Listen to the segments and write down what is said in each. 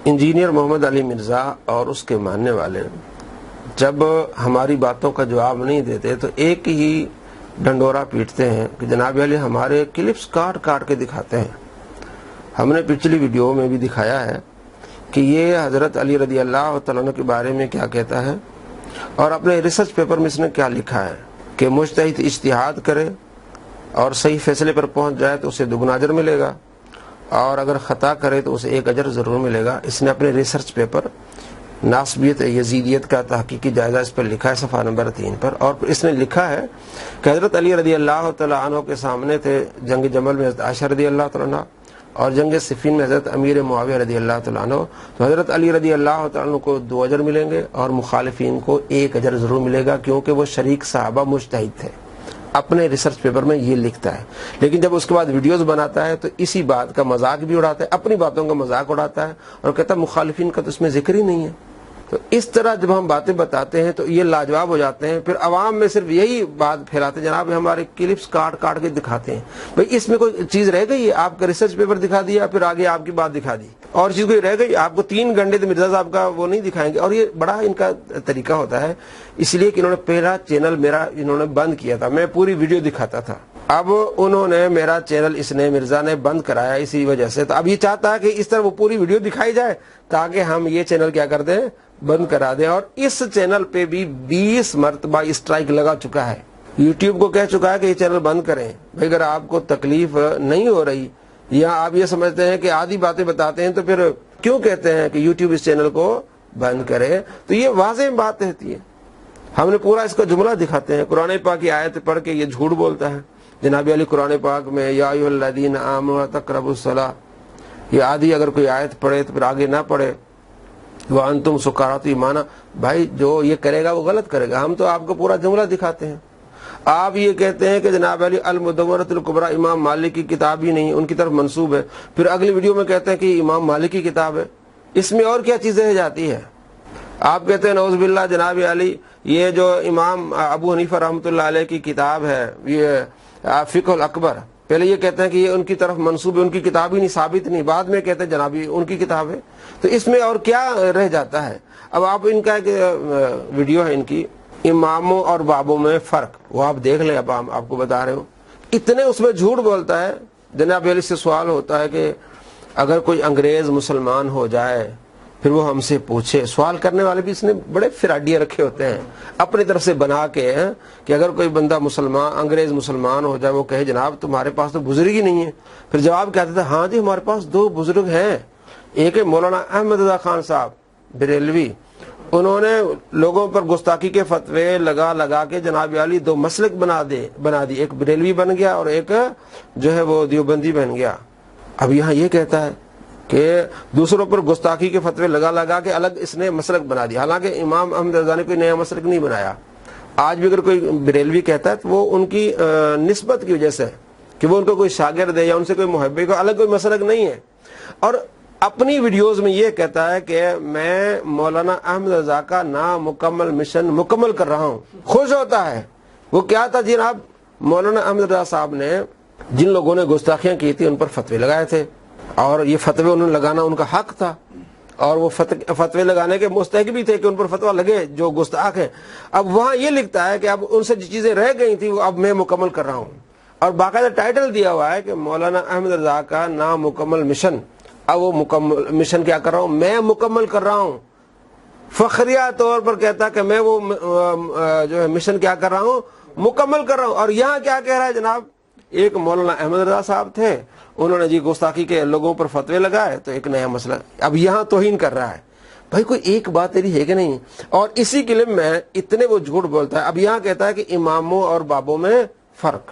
Engineer محمد علی مرزا اور اس کے ماننے والے جب ہماری باتوں کا جواب نہیں دیتے تو ایک ہی ڈنڈورا پیٹتے ہیں کہ جناب علی ہمارے کلپس کاٹ کاٹ کے دکھاتے ہیں. ہم نے پچھلی ویڈیو میں بھی دکھایا ہے کہ یہ حضرت علی رضی اللہ تعالیٰ عنہ کے بارے میں کیا کہتا ہے اور اپنے ریسرچ پیپر میں اس نے کیا لکھا ہے کہ مجتہد اجتہاد کرے اور صحیح فیصلے پر پہنچ جائے تو اسے دگنا اجر ملے گا اور اگر خطا کرے تو اسے ایک اجر ضرور ملے گا. اس نے اپنے ریسرچ پیپر ناسبیت یزیدیت کا تحقیقی جائزہ اس پر لکھا ہے صفحہ نمبر 3 پر. اور اس نے لکھا ہے کہ حضرت علی رضی اللہ تعالیٰ عنہ کے سامنے تھے جنگ جمل میں حضرت عائشہ رضی اللہ تعالیٰ عنہ اور جنگ صفین میں حضرت امیر معاویہ رضی اللہ تعالیٰ عنہ. تو حضرت علی رضی اللہ تعالیٰ عنہ کو 2 اجر ملیں گے اور مخالفین کو 1 اجر ضرور ملے گا کیونکہ وہ شریک صحابہ مجتہد تھے. اپنے ریسرچ پیپر میں یہ لکھتا ہے. لیکن جب اس کے بعد ویڈیوز بناتا ہے تو اسی بات کا مذاق بھی اڑاتا ہے, اپنی باتوں کا مذاق اڑاتا ہے اور کہتا ہے مخالفین کا تو اس میں ذکر ہی نہیں ہے. تو اس طرح جب ہم باتیں بتاتے ہیں تو یہ لاجواب ہو جاتے ہیں. پھر عوام میں صرف یہی بات پھیلاتے ہیں جناب ہمارے کلپس کاٹ کاٹ کے دکھاتے ہیں. بھئی اس میں کوئی چیز رہ گئی ہے؟ آپ کا ریسرچ پیپر دکھا دیا پھر آگے آپ کی بات دکھا دی اور چیز کوئی رہ گئی؟ آپ کو 3 گھنٹے تو مرزا صاحب کا وہ نہیں دکھائیں گے. اور یہ بڑا ان کا طریقہ ہوتا ہے, اس لیے کہ انہوں نے پہلا چینل میرا انہوں نے بند کیا تھا, میں پوری ویڈیو دکھاتا تھا. اب انہوں نے میرا چینل اس نے مرزا نے بند کرایا اسی وجہ سے. تو اب یہ چاہتا ہے کہ اس طرح وہ پوری ویڈیو دکھائی جائے تاکہ ہم یہ چینل کیا کر دیں, بند کرا دیں. اور اس چینل پہ بھی 20 مرتبہ اسٹرائک لگا چکا ہے. یوٹیوب کو کہہ چکا ہے کہ یہ چینل بند کریں. بھائی اگر آپ کو تکلیف نہیں ہو رہی یا آپ یہ سمجھتے ہیں کہ آدھی باتیں بتاتے ہیں تو پھر کیوں کہتے ہیں کہ یوٹیوب اس چینل کو بند کرے؟ تو یہ واضح بات رہتی ہے. ہم نے پورا اس کا جملہ دکھاتے ہیں. قرآن پاک کی آیت پڑھ کے یہ جھوٹ بولتا ہے. جناب علی قرآن پاک میں یا ایھا الذین آمنوا لا تقربوا الصلاۃ, یہ آدھی اگر کوئی آیت پڑھے تو پھر آگے نہ پڑھے. وانتم سکارا تو ایمانا, بھائی جو یہ کرے گا وہ غلط کرے گا. ہم تو آپ کو پورا جملہ دکھاتے ہیں. آپ یہ کہتے ہیں کہ جناب علی المدونۃ الکبریٰ امام مالک کی کتاب ہی نہیں, ان کی طرف منسوب ہے. پھر اگلی ویڈیو میں کہتے ہیں کہ امام مالک کی کتاب ہے. اس میں اور کیا چیزیں رہ جاتی ہے؟ آپ کہتے ہیں نعوذ باللہ جناب علی یہ جو امام ابو حنیفہ رحمۃ اللہ علیہ کی کتاب ہے یہ فقہ الاکبر, پہلے یہ کہتے ہیں کہ یہ ان کی طرف منسوب ہے, ان کی کتاب ہی نہیں, ثابت نہیں. بعد میں کہتے ہیں جناب ان کی کتاب ہے. تو اس میں اور کیا رہ جاتا ہے؟ اب آپ ان کا ایک ویڈیو ہے ان کی اماموں اور بابوں میں فرق, وہ آپ دیکھ لیں. اب ہم آپ کو بتا رہے ہوں اتنے اس میں جھوٹ بولتا ہے. جناب علی سے سوال ہوتا ہے کہ اگر کوئی انگریز مسلمان ہو جائے پھر وہ ہم سے پوچھے, سوال کرنے والے بھی اس نے بڑے فراڈیے رکھے ہوتے ہیں اپنی طرف سے بنا کے کہ اگر کوئی بندہ مسلمان انگریز مسلمان ہو جائے وہ کہے جناب تمہارے پاس تو بزرگ ہی نہیں ہے. پھر جواب کیا دیتا ہے, ہاں جی ہمارے پاس 2 بزرگ ہیں. ایک ہے مولانا احمد رضا خان صاحب بریلوی, انہوں نے لوگوں پر گستاخی کے فتوے لگا لگا کے جناب علی 2 مسلک بنا دی, ایک بریلوی بن گیا اور ایک جو ہے وہ دیوبندی بن گیا. اب یہاں یہ کہتا ہے کہ دوسروں پر گستاخی کے فتوے لگا لگا کے الگ اس نے مسلک بنا دیا, حالانکہ امام احمد رضا نے کوئی نیا مسلک نہیں بنایا. آج بھی اگر کوئی بریلوی کہتا ہے تو وہ ان کی نسبت کی وجہ سے کہ وہ ان کو کوئی شاگرد ہے یا ان سے کوئی محبت, کو الگ کوئی مسلک نہیں ہے. اور اپنی ویڈیوز میں یہ کہتا ہے کہ میں مولانا احمد رضا کا نامکمل مشن مکمل کر رہا ہوں. خوش ہوتا ہے. وہ کیا تھا جناب, مولانا احمد رضا صاحب نے جن لوگوں نے گستاخیاں کی تھی ان پر فتوے لگائے تھے اور یہ فتوے انہوں نے لگانا ان کا حق تھا اور وہ فتوے لگانے کے مستحق بھی تھے کہ ان پر فتویٰ لگے جو گستاخ ہیں. اب وہاں یہ لکھتا ہے کہ اب ان سے جو چیزیں رہ گئی تھی وہ اب میں مکمل کر رہا ہوں اور باقاعدہ ٹائٹل دیا ہوا ہے کہ مولانا احمد رضا کا نامکمل مشن. اب وہ مکمل مشن کیا کر رہا ہوں, میں مکمل کر رہا ہوں. فخریہ طور پر کہتا کہ میں وہ جو ہے مشن کیا کر رہا ہوں, مکمل کر رہا ہوں. اور یہاں کیا کہہ رہا ہے جناب, ایک مولانا احمد رضا صاحب تھے, انہوں نے جی گستاخی کے لوگوں پر فتوے لگائے تو ایک نیا مسئلہ. اب یہاں توہین کر رہا ہے. بھائی کوئی ایک بات تیری ہے کہ نہیں؟ اور اسی کلم میں اتنے وہ جھوٹ بولتا ہے. اب یہاں کہتا ہے کہ اماموں اور بابوں میں فرق.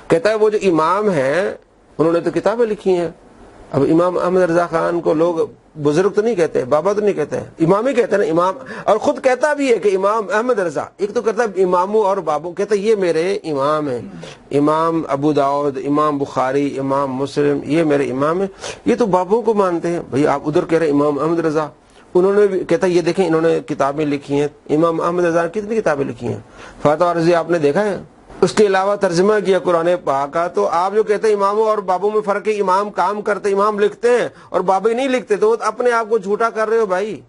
کہتا ہے وہ جو امام ہیں انہوں نے تو کتابیں لکھی ہیں. اب امام احمد رضا خان کو لوگ بزرگ تو نہیں کہتے, بابا تو نہیں کہتے, امام ہی کہتے ہیں نا امام. اور خود کہتا بھی ہے کہ امام احمد رضا, ایک تو کہتا ہے اماموں اور بابوں, کہتا ہے یہ میرے امام ہیں, امام ابو داؤد, امام بخاری, امام مسلم, یہ میرے امام ہیں. یہ تو بابوں کو مانتے ہیں. بھئی آپ ادھر کہہ رہے امام احمد رضا, انہوں نے کہتا ہے یہ دیکھیں انہوں نے کتابیں لکھی ہیں. امام احمد رضا نے کتنی کتابیں لکھی ہیں؟ فاتح رضی آپ نے دیکھا ہے, اس کے علاوہ ترجمہ کیا قرآن پاک کا، تو آپ جو کہتے ہیں اماموں اور بابوں میں فرق ہے، امام کام کرتے، امام لکھتے ہیں اور بابے نہیں لکھتے، تو اپنے آپ کو جھوٹا کر رہے ہو بھائی.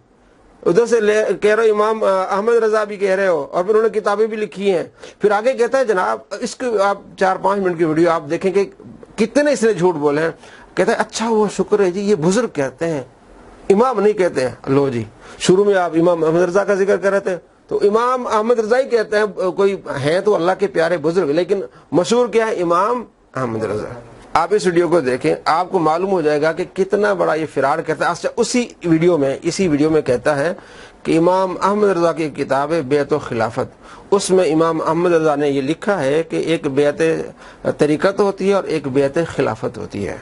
ادھر سے کہہ رہے ہو امام احمد رضا بھی کہہ رہے ہو، اور پھر انہوں نے کتابیں بھی لکھی ہیں. پھر آگے کہتا ہے جناب اس کی آپ 4-5 منٹ کی ویڈیو آپ دیکھیں کہ کتنے اس نے جھوٹ بولے ہیں. کہتا ہے اچھا وہ شکر ہے جی، یہ بزرگ کہتے ہیں، امام نہیں کہتے ہیں. لو جی، شروع میں آپ امام احمد رضا کا ذکر کر رہے تھے، تو امام احمد رضا ہی کہتے ہیں، کوئی ہیں تو اللہ کے پیارے بزرگ، لیکن مشہور کیا ہے؟ امام احمد رضا. آپ اس ویڈیو کو دیکھیں، آپ کو معلوم ہو جائے گا کہ کتنا بڑا یہ فرار کرتا ہے. اسی ویڈیو میں کہتا ہے کہ امام احمد رضا کی کتاب ہے بیعت و خلافت، اس میں امام احمد رضا نے یہ لکھا ہے کہ ایک بیعت طریقت ہوتی ہے اور ایک بیعت خلافت ہوتی ہے.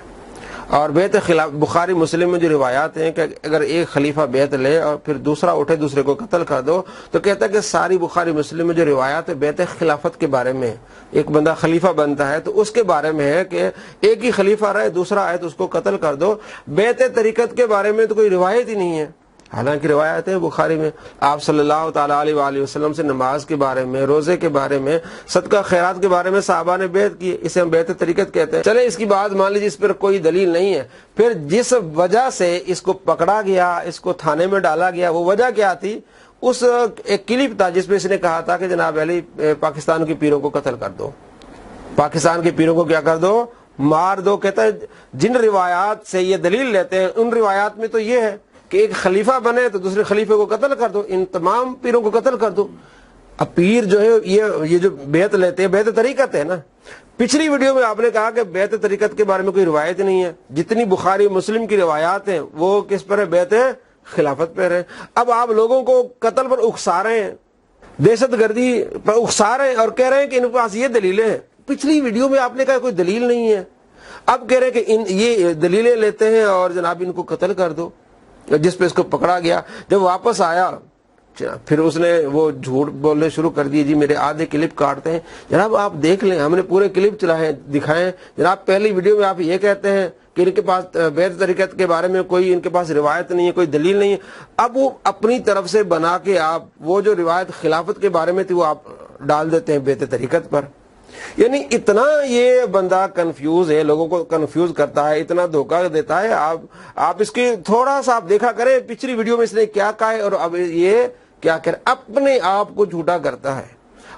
اور بیعت خلاف بخاری مسلم میں جو روایات ہیں کہ اگر ایک خلیفہ بیعت لے اور پھر دوسرا اٹھے دوسرے کو قتل کر دو، تو کہتا ہے کہ ساری بخاری مسلم میں جو روایات ہے بیعت خلافت کے بارے میں، ایک بندہ خلیفہ بنتا ہے تو اس کے بارے میں ہے کہ ایک ہی خلیفہ رہے، دوسرا آئے تو اس کو قتل کر دو. بیعت طریقت کے بارے میں تو کوئی روایت ہی نہیں ہے. حالانکہ روایت ہے بخاری میں، آپ صلی اللہ تعالیٰ علیہ وآلہ وسلم سے نماز کے بارے میں، روزے کے بارے میں، صدقہ خیرات کے بارے میں صحابہ نے بیعت کی. اسے ہم بیعت طریقت کہتے ہیں. چلے اس کی بات مان لیجیے، اس پر کوئی دلیل نہیں ہے. پھر جس وجہ سے اس کو پکڑا گیا، اس کو تھانے میں ڈالا گیا، وہ وجہ کیا تھی؟ اس ایک کلپ تھا جس میں اس نے کہا تھا کہ جناب علی پاکستان کے پیروں کو قتل کر دو، پاکستان کے پیروں کو کیا کر دو؟ مار دو. کہتا ہے جن روایات سے یہ دلیل لیتے ہیں ان روایات میں تو یہ ہے کہ ایک خلیفہ بنے تو دوسرے خلیفے کو قتل کر دو، ان تمام پیروں کو قتل کر دو. اب پیر جو ہے یہ جو بیعت لیتے ہیں، بیعت طریقت ہے نا. پچھلی ویڈیو میں آپ نے کہا کہ بیعت طریقت کے بارے میں کوئی روایت نہیں ہے. جتنی بخاری مسلم کی روایات ہیں وہ کس پر ہے؟ بیعت خلافت پر ہے. اب آپ لوگوں کو قتل پر اکسا رہے ہیں، دہشت گردی پر اکسا رہے ہیں اور کہہ رہے ہیں کہ ان کے پاس یہ دلیلیں ہیں. پچھلی ویڈیو میں آپ نے کہا کوئی دلیل نہیں ہے، اب کہہ رہے ہیں کہ یہ دلیلیں لیتے ہیں اور جناب ان کو قتل کر دو. جس پہ اس کو پکڑا گیا، جب واپس آیا پھر اس نے وہ جھوٹ بولنے شروع کر دیے. جی میرے آدھے کلپ کاٹتے ہیں. جناب آپ دیکھ لیں، ہم نے پورے کلپ چلائے دکھائیں. جناب پہلی ویڈیو میں آپ یہ کہتے ہیں کہ ان کے پاس بیعت طریقت کے بارے میں کوئی ان کے پاس روایت نہیں ہے، کوئی دلیل نہیں ہے. اب وہ اپنی طرف سے بنا کے آپ وہ جو روایت خلافت کے بارے میں تھی وہ آپ ڈال دیتے ہیں بیعت طریقت پر. یعنی اتنا یہ بندہ کنفیوز ہے، لوگوں کو کنفیوز کرتا ہے، اتنا دھوکہ دیتا ہے. آپ اس کی تھوڑا سا آپ دیکھا کریں پچھلی ویڈیو میں اس نے کیا کہا ہے اور اب یہ کیا کرے. اپنے آپ کو جھوٹا کرتا ہے.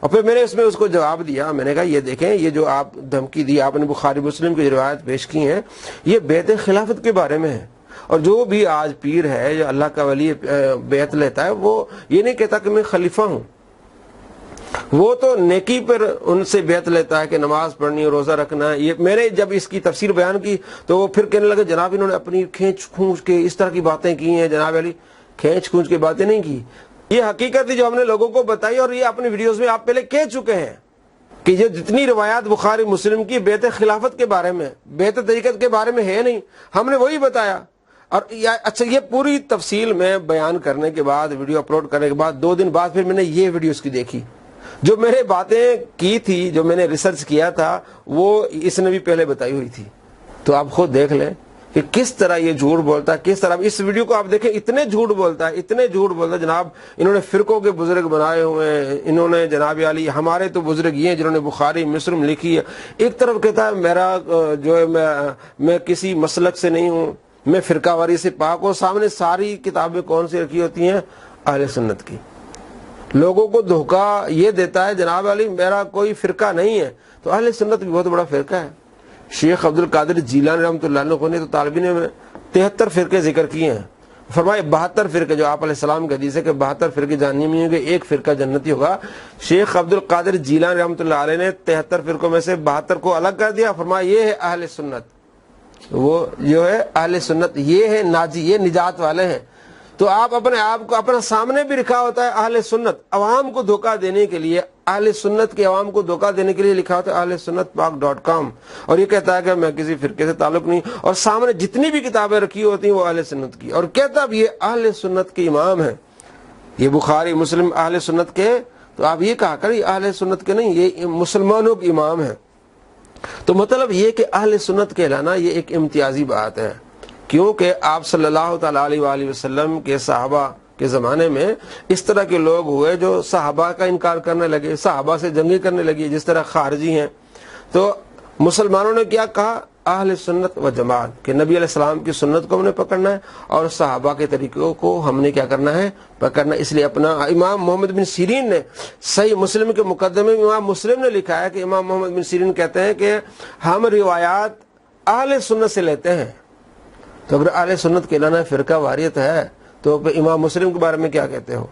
اور پھر میں نے اس میں اس کو جواب دیا، میں نے کہا یہ دیکھیں، یہ جو آپ دھمکی دی، آپ نے بخاری مسلم کی روایت پیش کی ہیں، یہ بیعت خلافت کے بارے میں ہے. اور جو بھی آج پیر ہے جو اللہ کا ولی بیعت لیتا ہے، وہ یہ نہیں کہتا کہ میں خلیفہ ہوں، وہ تو نیکی پر ان سے بیعت لیتا ہے کہ نماز پڑھنی، روزہ رکھنا. یہ میں نے جب اس کی تفسیر بیان کی تو وہ پھر کہنے لگے جناب انہوں نے اپنی کھینچ کھونچ کے اس طرح کی باتیں کی ہیں. جناب علی کھینچ کھونچ کے باتیں نہیں کی، یہ حقیقت ہے جو ہم نے لوگوں کو بتائی، اور یہ اپنی ویڈیوز میں آپ پہلے کہہ چکے ہیں کہ یہ جتنی روایات بخاری مسلم کی بیعت خلافت کے بارے میں، بیعت طریقت کے بارے میں ہے نہیں. ہم نے وہی بتایا. اور اچھا یہ پوری تفصیل میں بیان کرنے کے بعد، ویڈیو اپلوڈ کرنے کے بعد 2 دن بعد پھر میں نے یہ ویڈیو اس کی دیکھی. جو میں نے باتیں کی تھی، جو میں نے ریسرچ کیا تھا، وہ اس نے بھی پہلے بتائی ہوئی تھی. تو آپ خود دیکھ لیں کہ کس طرح یہ جھوٹ بولتا ہے، کس طرح. اس ویڈیو کو آپ دیکھیں، اتنے جھوٹ بولتا ہے، اتنے جھوٹ بولتا ہے. جناب انہوں نے فرقوں کے بزرگ بنائے ہوئے ہیں، انہوں نے جناب علی ہمارے تو بزرگ یہ ہیں جنہوں نے بخاری مسلم لکھی ہے. ایک طرف کہتا ہے میرا جو ہے میں کسی مسلک سے نہیں ہوں، میں فرقہ واری سے پاک ہوں. سامنے ساری کتابیں کون سی رکھی ہوتی ہیں؟ اہل سنت کی. لوگوں کو دھوکہ یہ دیتا ہے جناب علی میرا کوئی فرقہ نہیں ہے. تو اہل سنت بھی بہت بڑا فرقہ ہے. شیخ عبد القادر جیلانی رحمۃ اللہ علیہ نے تو طالبین میں 73 فرقے ذکر کیے ہیں. فرمائے 72 فرقے، جو آپ علیہ السلام کا حدیث ہے کہ 72 فرقے جہنمی میں ہوں گے، ایک فرقہ جنتی ہوگا. شیخ عبد القادر جیلانی رحمۃ اللہ علیہ نے 73 فرقوں میں سے 72 کو الگ کر دیا. فرمایا یہ ہے اہل سنت، وہ جو ہے اہل سنت، یہ ہے ناجی، یہ نجات والے ہیں. تو آپ اپنے آپ کو اپنا سامنے بھی لکھا ہوتا ہے اہل سنت. عوام کو دھوکہ دینے کے لیے، اہل سنت کے عوام کو دھوکہ دینے کے لیے لکھا ہوتا ہے اہل سنت پاک.com، اور یہ کہتا ہے کہ میں کسی فرقے سے تعلق نہیں. اور سامنے جتنی بھی کتابیں رکھی ہوتی ہیں وہ اہل سنت کی، اور کہتا اب یہ اہل سنت کے امام ہیں، یہ بخاری مسلم اہل سنت کے. تو آپ یہ کہا کریں اہل سنت کے نہیں، یہ مسلمانوں کے امام ہیں. تو مطلب یہ کہ اہل سنت کہلانا یہ ایک امتیازی بات ہے، کیونکہ آپ صلی اللہ تعالیٰ علیہ وآلہ وسلم کے صحابہ کے زمانے میں اس طرح کے لوگ ہوئے جو صحابہ کا انکار کرنے لگے، صحابہ سے جنگیں کرنے لگی، جس طرح خارجی ہیں. تو مسلمانوں نے کیا کہا؟ اہل سنت و جماعت، کہ نبی علیہ السلام کی سنت کو ہم نے پکڑنا ہے اور صحابہ کے طریقوں کو ہم نے کیا کرنا ہے؟ پکڑنا. اس لیے اپنا امام محمد بن سیرین نے صحیح مسلم کے مقدمے میں امام مسلم نے لکھا ہے کہ امام محمد بن سیرین کہتے ہیں کہ ہم روایات اہل سنت سے لیتے ہیں. تو اگر اہل سنت کے لانا فرقہ واریت ہے تو امام مسلم کے بارے میں کیا کہتے ہو؟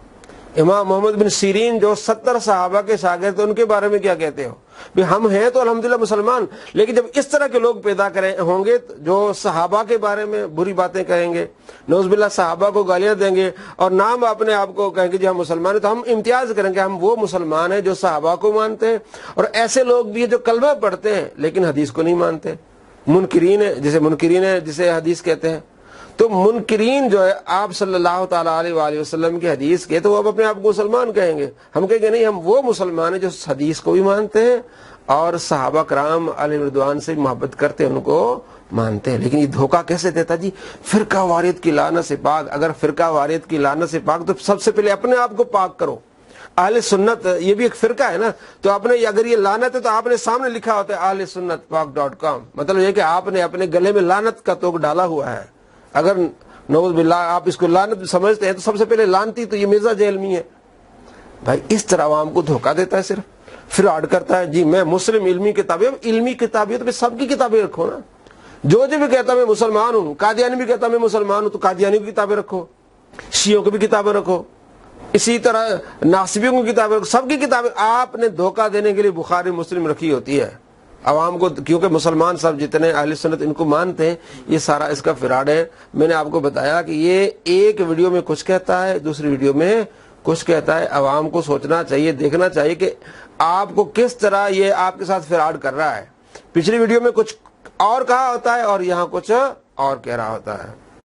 امام محمد بن سیرین جو 70 صحابہ کے شاگرد ان کے بارے میں کیا کہتے ہو؟ ہم ہیں تو الحمدللہ مسلمان، لیکن جب اس طرح کے لوگ پیدا ہوں گے جو صحابہ کے بارے میں بری باتیں کہیں گے، نعوذ باللہ صحابہ کو گالیاں دیں گے اور نام اپنے آپ کو کہیں گے جی ہم مسلمان ہیں، تو ہم امتیاز کریں گے ہم وہ مسلمان ہیں جو صحابہ کو مانتے ہیں. اور ایسے لوگ بھی ہیں جو کلمہ پڑھتے ہیں لیکن حدیث کو نہیں مانتے، منکرین ہے جسے حدیث کہتے ہیں. تو منکرین جو ہے آپ صلی اللہ تعالیٰ علیہ وآلہ وسلم کی حدیث کے، تو وہ اپنے آپ کو مسلمان کہیں گے. ہم کہیں گے نہیں، ہم وہ مسلمان ہیں جو حدیث کو بھی مانتے ہیں اور صحابہ کرام علیہ رضوان سے محبت کرتے ہیں، ان کو مانتے ہیں. لیکن یہ دھوکہ کیسے دیتا؟ جی فرقہ واریت کی لعنت سے پاک. اگر فرقہ واریت کی لعنت سے پاک تو سب سے پہلے اپنے آپ کو پاک کرو. اہل سنت یہ بھی ایک فرقہ ہے نا، تو اگر یہ لعنت ہے تو آپ نے سامنے لکھا ہوتا ہے اہل سنت پاک.com، مطلب یہ کہ آپ نے اپنے گلے میں لعنت کا توق ڈالا ہوا ہے. اگر نعوذ باللہ آپ اس کو لعنت سمجھتے ہیں تو سب سے پہلے لعنتی تو یہ مرزا جیلمی ہے. بھائی اس طرح عوام کو دھوکہ دیتا ہے، صرف فراڈ کرتا ہے. جی میں مسلم علمی کتابیں، علمی کتابیں تو سب کی کتابیں رکھو نا. جو بھی کہتا میں مسلمان ہوں، قادیانی بھی کہتا میں مسلمان ہوں تو قادیانی کی کتابیں رکھو، شیعوں کی بھی کتابیں رکھو، اسی طرح ناصبیوں کی کتابیں رکھو، سب کی کتابیں. آپ نے دھوکہ دینے کے لیے بخاری مسلم رکھی ہوتی ہے عوام کو، کیونکہ مسلمان سب جتنے اہل سنت ان کو مانتے ہیں. یہ سارا اس کا فراڈ ہے. میں نے آپ کو بتایا کہ یہ ایک ویڈیو میں کچھ کہتا ہے، دوسری ویڈیو میں کچھ کہتا ہے. عوام کو سوچنا چاہیے، دیکھنا چاہیے کہ آپ کو کس طرح یہ آپ کے ساتھ فراڈ کر رہا ہے. پچھلی ویڈیو میں کچھ اور کہا ہوتا ہے اور یہاں کچھ اور کہہ رہا ہوتا ہے.